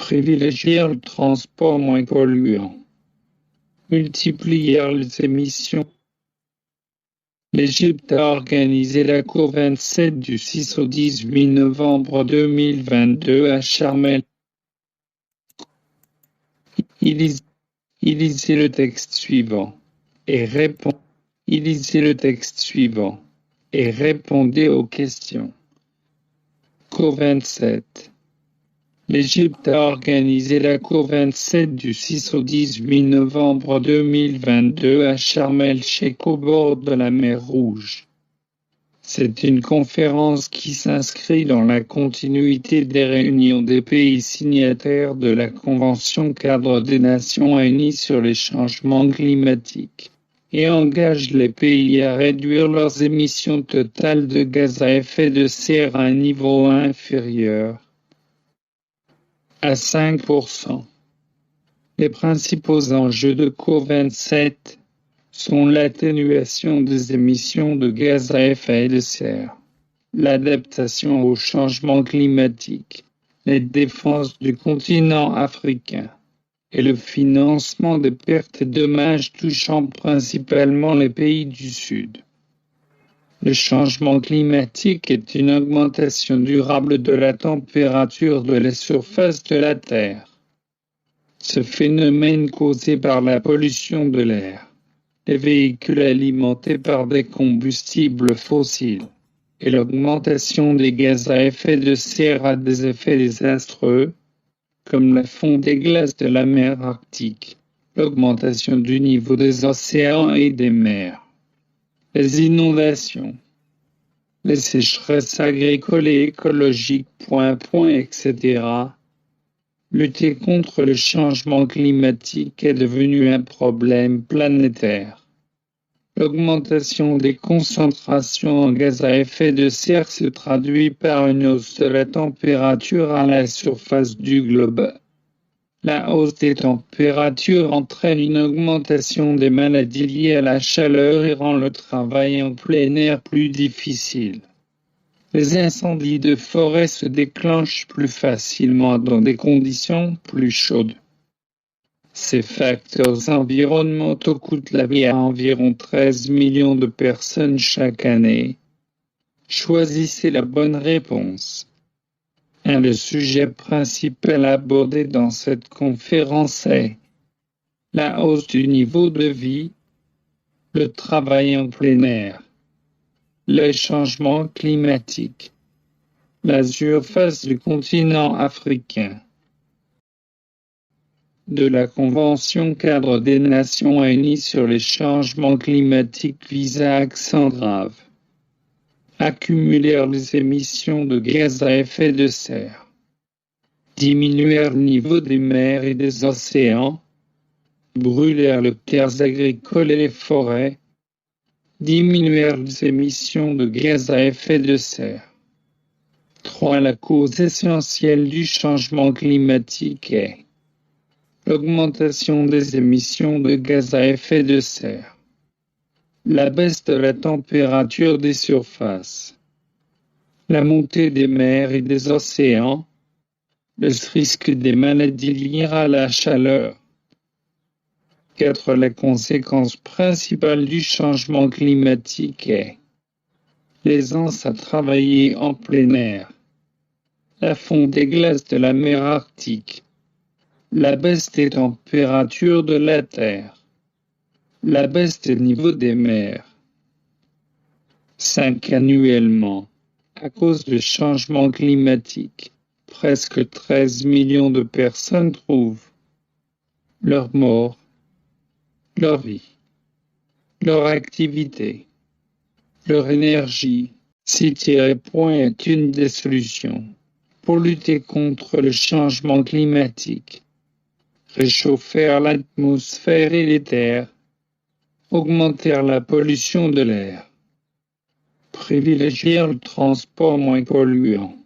Privilégier le transport moins polluant. Multiplier les émissions. L'Égypte a organisé la COP27 du 6 au 18 novembre 2022 à Sharm el. Lisez le texte suivant et répondez aux questions. COP27. L'Égypte a organisé la COP27 du 6 au 18 novembre 2022 à Sharm el-Sheikh au bord de la mer Rouge. C'est une conférence qui s'inscrit dans la continuité des réunions des pays signataires de la Convention-cadre des Nations Unies sur les changements climatiques et engage les pays à réduire leurs émissions totales de gaz à effet de serre à un niveau inférieur à 5%. Les principaux enjeux de COP27 sont l'atténuation des émissions de gaz à effet de serre, l'adaptation au changement climatique, la défense du continent africain et le financement des pertes et dommages touchant principalement les pays du Sud. Le changement climatique est une augmentation durable de la température de la surface de la Terre. Ce phénomène causé par la pollution de l'air, les véhicules alimentés par des combustibles fossiles et l'augmentation des gaz à effet de serre a des effets désastreux, comme la fonte des glaces de la mer Arctique, l'augmentation du niveau des océans et des mers, les inondations, les sécheresses agricoles et écologiques, etc. Lutter contre le changement climatique est devenu un problème planétaire. L'augmentation des concentrations en gaz à effet de serre se traduit par une hausse de la température à la surface du globe. La hausse des températures entraîne une augmentation des maladies liées à la chaleur et rend le travail en plein air plus difficile. Les incendies de forêt se déclenchent plus facilement dans des conditions plus chaudes. Ces facteurs environnementaux coûtent la vie à environ 13 millions de personnes chaque année. Choisissez la bonne réponse. Le sujet principal abordé dans cette conférence est la hausse du niveau de vie, le travail en plein air, le changement climatique, la surface du continent africain. De la Convention-cadre des Nations Unies sur les changements climatiques vise à accent grave. Accumuler les émissions de gaz à effet de serre. Diminuer le niveau des mers et des océans. Brûler les terres agricoles et les forêts. Diminuer les émissions de gaz à effet de serre. 3. La cause essentielle du changement climatique est l'augmentation des émissions de gaz à effet de serre, la baisse de la température des surfaces, la montée des mers et des océans, le risque des maladies liées à la chaleur. 4. La conséquence principale du changement climatique est l'aisance à travailler en plein air, la fonte des glaces de la mer Arctique, la baisse des températures de la Terre, la baisse des niveaux des mers. 5. Annuellement, à cause du changement climatique, presque 13 millions de personnes trouvent leur mort, leur vie, leur activité, leur énergie. 6-point est une des solutions pour lutter contre le changement climatique. Réchauffer l'atmosphère et les terres, augmenter la pollution de l'air, privilégier le transport moins polluant,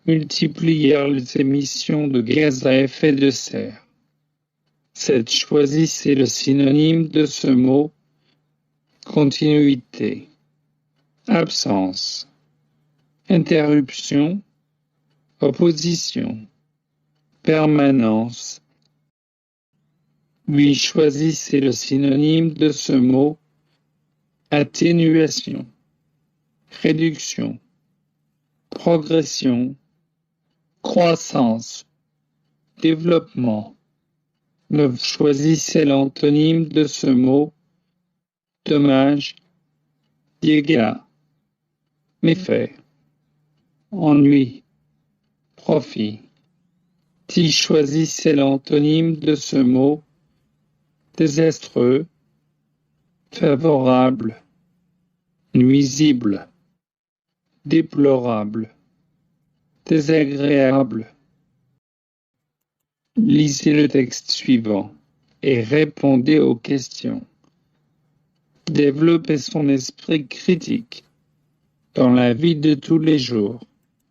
multiplier les émissions de gaz à effet de serre. 7. Choisissez le synonyme de ce mot. Continuité, absence, interruption, opposition, permanence. Oui, choisissez le synonyme de ce mot. Atténuation, réduction, progression, croissance, développement. 9. Choisissez l'antonyme de ce mot. Dommage, dégâts, méfait, ennui, profit. 10. Choisissez l'antonyme de ce mot. Désastreux, favorable, nuisible, déplorable, désagréable. Lisez le texte suivant et répondez aux questions. Développer son esprit critique. Dans la vie de tous les jours,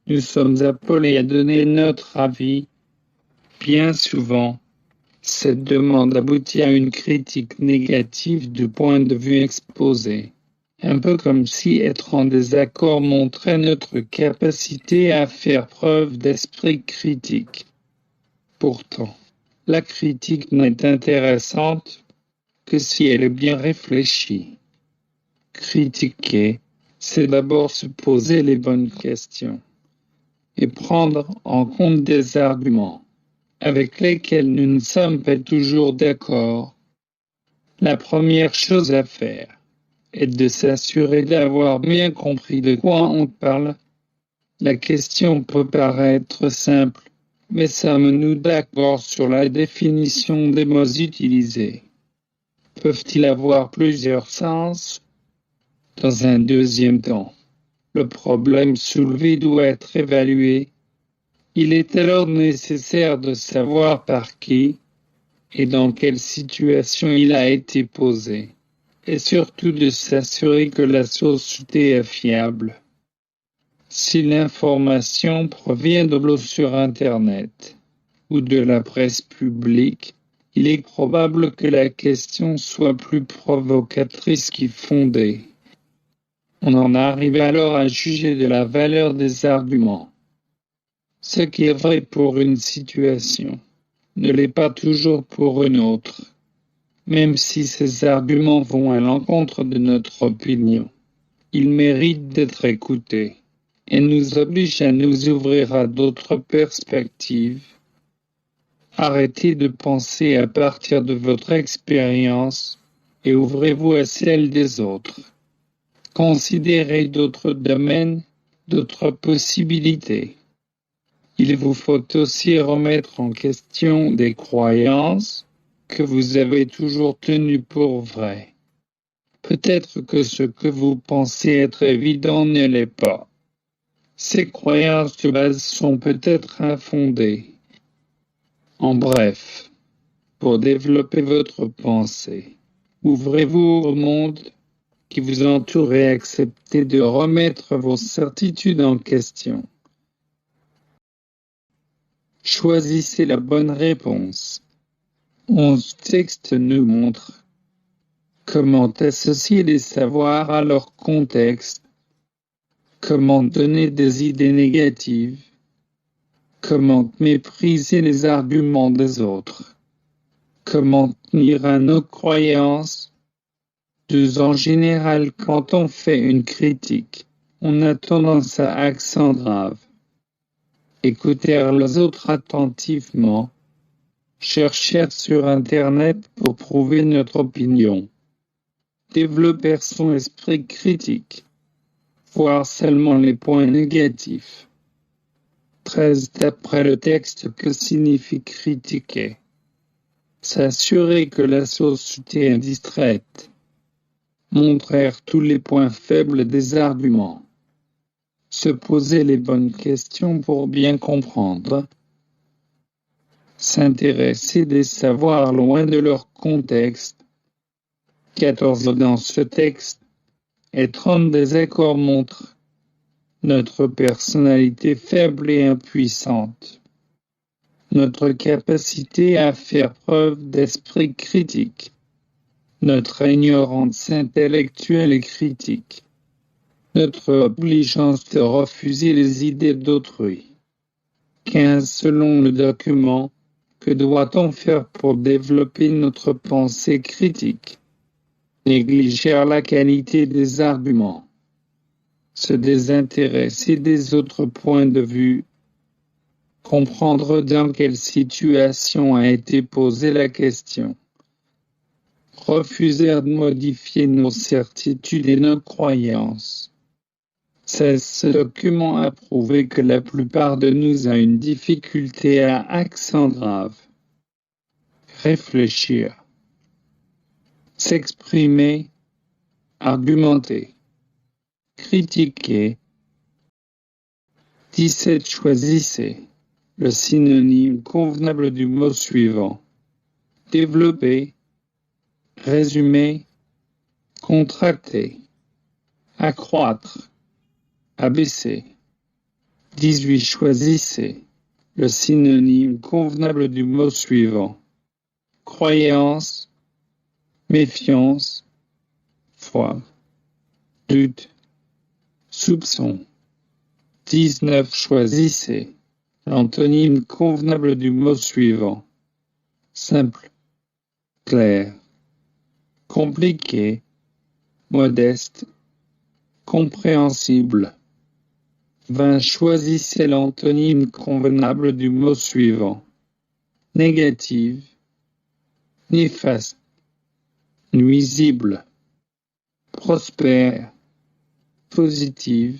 nous sommes appelés à donner notre avis. Bien souvent, cette demande aboutit à une critique négative du point de vue exposé, un peu comme si être en désaccord montrait notre capacité à faire preuve d'esprit critique. Pourtant, la critique n'est intéressante que si elle est bien réfléchie. Critiquer, c'est d'abord se poser les bonnes questions et prendre en compte des arguments avec lesquels nous ne sommes pas toujours d'accord. La première chose à faire est de s'assurer d'avoir bien compris de quoi on parle. La question peut paraître simple, mais sommes-nous d'accord sur la définition des mots utilisés? Peuvent-ils avoir plusieurs sens? Dans un deuxième temps, le problème soulevé doit être évalué. Il est alors nécessaire de savoir par qui et dans quelle situation il a été posé, et surtout de s'assurer que la source est fiable. Si l'information provient de blogs sur Internet ou de la presse publique, il est probable que la question soit plus provocatrice qu'y fondée. On en arrive alors à juger de la valeur des arguments. Ce qui est vrai pour une situation ne l'est pas toujours pour une autre, même si ces arguments vont à l'encontre de notre opinion. Ils méritent d'être écoutés et nous obligent à nous ouvrir à d'autres perspectives. Arrêtez de penser à partir de votre expérience et ouvrez-vous à celle des autres. Considérez d'autres domaines, d'autres possibilités. Il vous faut aussi remettre en question des croyances que vous avez toujours tenues pour vraies. Peut-être que ce que vous pensez être évident ne l'est pas. Ces croyances de base sont peut-être infondées. En bref, pour développer votre pensée, ouvrez-vous au monde qui vous entoure et acceptez de remettre vos certitudes en question. Choisissez la bonne réponse. 11 textes nous montrent comment associer les savoirs à leur contexte, comment donner des idées négatives, comment mépriser les arguments des autres, comment tenir à nos croyances. 2. En général, quand on fait une critique, on a tendance à accent grave. Écouter les autres attentivement, chercher sur Internet pour prouver notre opinion, développer son esprit critique, voir seulement les points négatifs. 13. D'après le texte, que signifie critiquer? S'assurer que la source est distraite, montrer tous les points faibles des arguments, se poser les bonnes questions pour bien comprendre, s'intéresser des savoirs loin de leur contexte. 14. Dans ce texte, être en désaccord montre notre personnalité faible et impuissante, notre capacité à faire preuve d'esprit critique, notre ignorance intellectuelle et critique, notre obligeance de refuser les idées d'autrui. 15. Selon le document, que doit-on faire pour développer notre pensée critique? Négliger la qualité des arguments, se désintéresser des autres points de vue, comprendre dans quelle situation a été posée la question, refuser de modifier nos certitudes et nos croyances. Ce document a prouvé que la plupart de nous a une difficulté à accent grave. Réfléchir, s'exprimer, argumenter, critiquer. 17. Choisissez le synonyme convenable du mot suivant. Développer, résumer, contracter, accroître, abaisser. 18. Choisissez le synonyme convenable du mot suivant. Croyance, méfiance, foi, doute, soupçon. 19. Choisissez l'antonyme convenable du mot suivant. Simple, clair, compliqué, modeste, compréhensible. 20. Choisissez l'antonyme convenable du mot suivant. Négative, néfaste, nuisible, prospère, positive.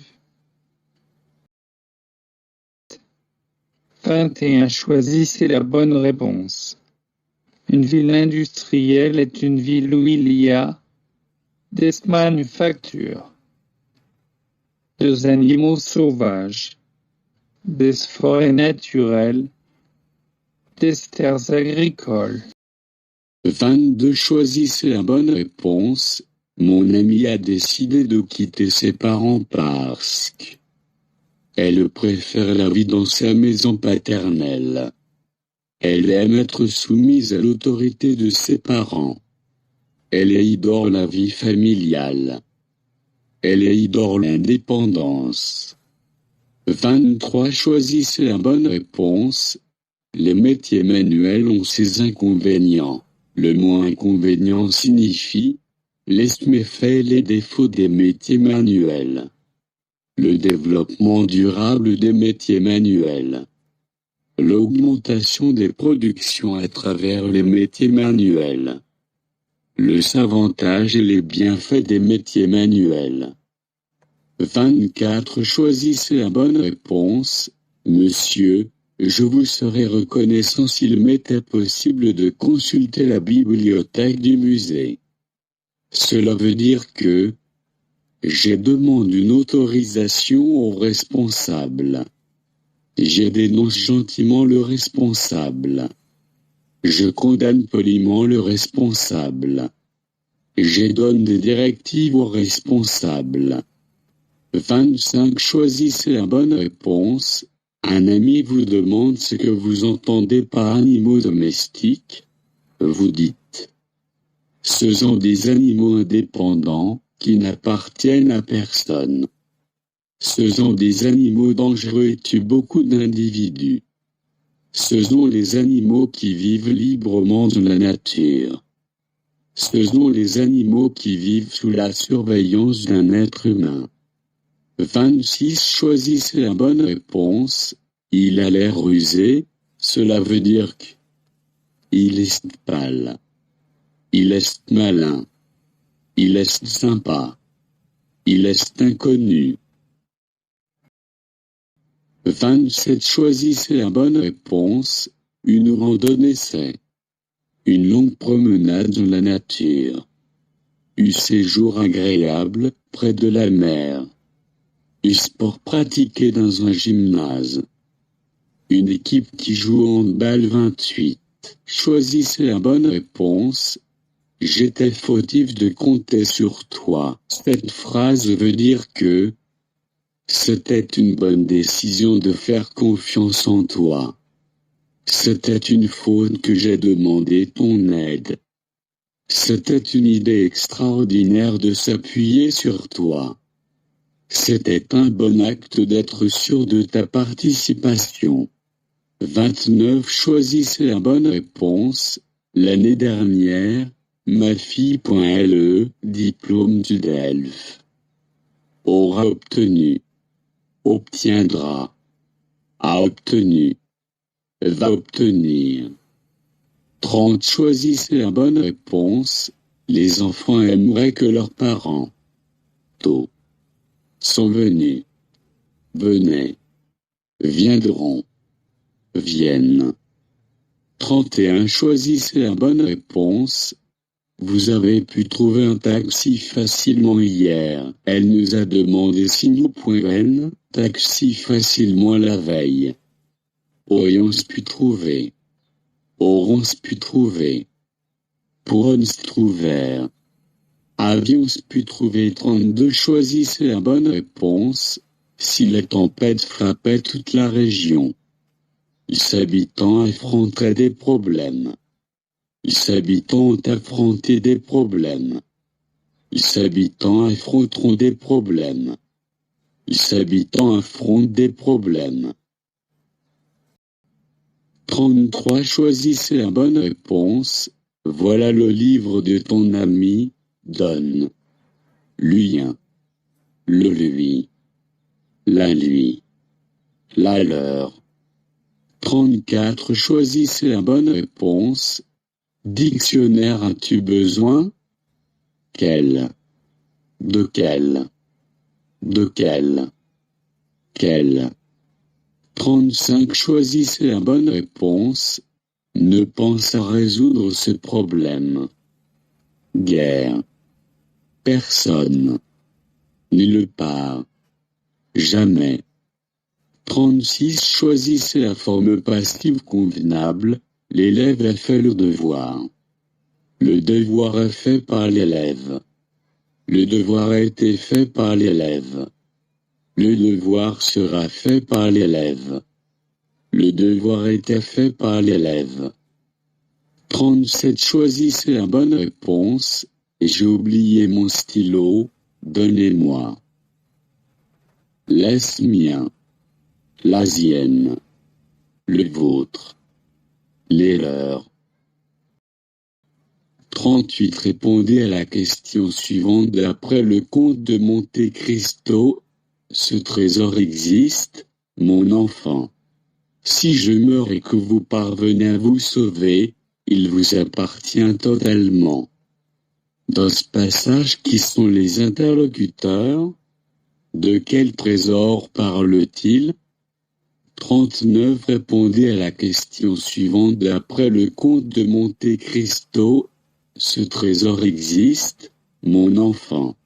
21. Choisissez la bonne réponse. Une ville industrielle est une ville où il y a des manufactures, des animaux sauvages, des forêts naturelles, des terres agricoles. 22. Choisissez la bonne réponse. Mon amie a décidé de quitter ses parents parce qu'elle préfère la vie dans sa maison paternelle. Elle aime être soumise à l'autorité de ses parents. Elle adore la vie familiale. Elle adore l'indépendance. 23. Choisissez la bonne réponse. Les métiers manuels ont ses inconvénients. Le mot inconvénient signifie les méfaits et les défauts des métiers manuels. Le développement durable des métiers manuels. L'augmentation des productions à travers les métiers manuels. Les avantages et les bienfaits des métiers manuels. 24. Choisissez la bonne réponse. Monsieur, je vous serais reconnaissant s'il m'était possible de consulter la bibliothèque du musée. Cela veut dire que je demande une autorisation au responsable. Je dénonce gentiment le responsable. Je condamne poliment le responsable. Je donne des directives au responsable. 25. Choisissez la bonne réponse. Un ami vous demande ce que vous entendez par animaux domestiques. Vous dites: ce sont des animaux indépendants qui n'appartiennent à personne. Ce sont des animaux dangereux et tuent beaucoup d'individus. Ce sont les animaux qui vivent librement dans la nature. Ce sont les animaux qui vivent sous la surveillance d'un être humain. 26. Choisissez la bonne réponse. Il a l'air rusé, cela veut dire que il est pâle. Il est malin. Il est sympa. Il est inconnu. 27. Choisissez la bonne réponse. Une randonnée c'est une longue promenade dans la nature. Un séjour agréable près de la mer. Un sport pratiqué dans un gymnase. Une équipe qui joue au handball. 28. Choisissez la bonne réponse. J'étais fautif de compter sur toi. Cette phrase veut dire que c'était une bonne décision de faire confiance en toi. C'était une faute que j'ai demandé ton aide. C'était une idée extraordinaire de s'appuyer sur toi. C'était un bon acte d'être sûr de ta participation. 29. Choisissez la bonne réponse. L'année dernière, ma fille.le, diplôme du DELF. Aura obtenu. Obtiendra. A obtenu. Va obtenir. 30. Choisissez la bonne réponse. Les enfants aimeraient que leurs parents sont venus. Venaient. Viendront. Viennent. 31. Choisissez la bonne réponse. Vous avez pu trouver un taxi facilement hier. Elle nous a demandé si nous pouvions taxi facilement la veille. Aurions pu trouver. Aurons pu trouver. Pourrons trouver. Avions pu trouver. 32. Choisissez la bonne réponse. Si la tempête frappait toute la région, les habitants affronteraient des problèmes. Les habitants ont affronté des problèmes. Les habitants affronteront des problèmes. Les habitants affrontent des problèmes. 33. Choisissez la bonne réponse. Voilà le livre de ton ami. Donne. Lui un. Le lui. La lui. La leur. 34. Choisissez la bonne réponse. Dictionnaire as-tu besoin? Quel? De quel? De quel? Quel? 35. Choisissez la bonne réponse. Ne pense à résoudre ce problème. Guerre. Personne. Nulle part. Jamais. 36. Choisissez la forme passive convenable. L'élève a fait le devoir. Le devoir est fait par l'élève. Le devoir a été fait par l'élève. Le devoir sera fait par l'élève. Le devoir a été fait par l'élève. 37. Choisissez la bonne réponse. J'ai oublié mon stylo. Donnez-moi. Laisse mien. La sienne. Le vôtre. Les leurs. 38. Répondez à la question suivante d'après le conte de Monte Cristo. Ce trésor existe, mon enfant. Si je meurs et que vous parvenez à vous sauver, il vous appartient totalement. Dans ce passage, qui sont les interlocuteurs? De quel trésor parle-t-il? 39. Répondez à la question suivante d'après le conte de Monte Cristo. Ce trésor existe, mon enfant.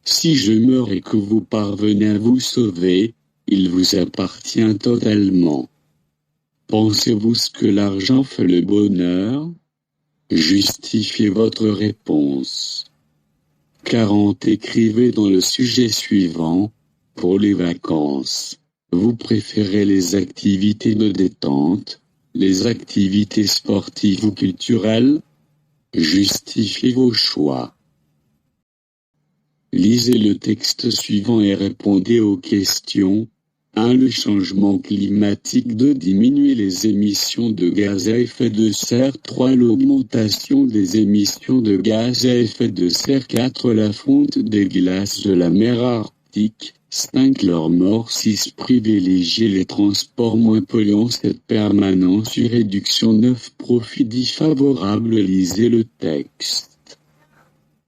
Si je meurs et que vous parvenez à vous sauver, il vous appartient totalement. Pensez-vous que l'argent fait le bonheur? Justifiez votre réponse. 40. Écrivez dans le sujet suivant. Pour les vacances, vous préférez les activités de détente, les activités sportives ou culturelles? Justifiez vos choix. Lisez le texte suivant et répondez aux questions. 1. Le changement climatique. 2. Diminuer les émissions de gaz à effet de serre. 3. L'augmentation des émissions de gaz à effet de serre. 4. La fonte des glaces de la mer Arctique. 5. Leur mort. 6. Privilégier les transports moins polluants. 7. Permanence sur réduction. 9. Profit défavorable. Lisez le texte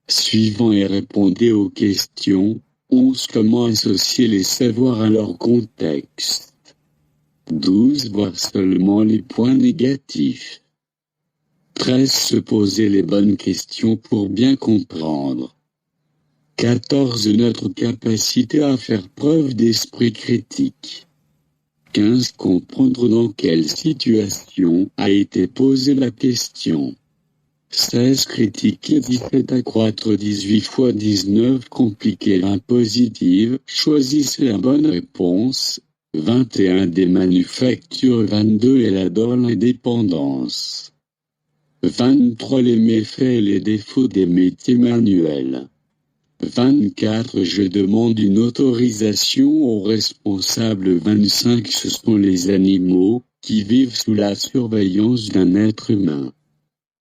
suivant et répondez aux questions. 11. Comment associer les savoirs à leur contexte. 12. Voir seulement les points négatifs. 13. Se poser les bonnes questions pour bien comprendre. 14. Notre capacité à faire preuve d'esprit critique. 15. Comprendre dans quelle situation a été posée la question. 16. Critiquer. 17. Accroître. 18 fois 19. Compliquer l'impositive. Choisissez la bonne réponse. 21. Des manufactures. 22. Elle adore l'indépendance. 23. Les méfaits et les défauts des métiers manuels. 24 Je demande une autorisation aux responsables. 25 Ce sont les animaux qui vivent sous la surveillance d'un être humain.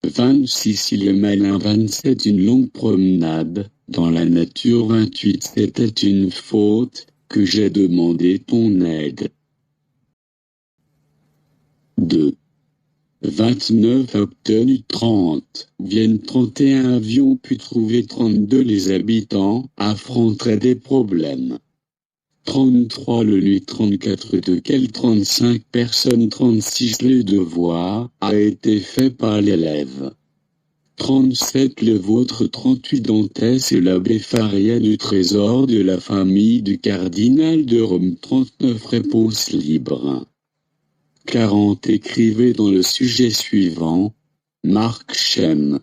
26 Il est malin. 27 Une longue promenade dans la nature. 28 C'était une faute que j'ai demandé ton aide. 2. 29 Obtenu. 30 Viennent 31 Avions pu trouver. 32 Les habitants affronteraient des problèmes. 33 Le nuit. 34 De quelle 35 personnes. 36 Le devoir a été fait par l'élève. 37 Le vôtre. 38 Dantès et l'abbé Faria du trésor de la famille du cardinal de Rome. 39 Réponse libre. 40 Écrivez dans le sujet suivant. Marc Chem.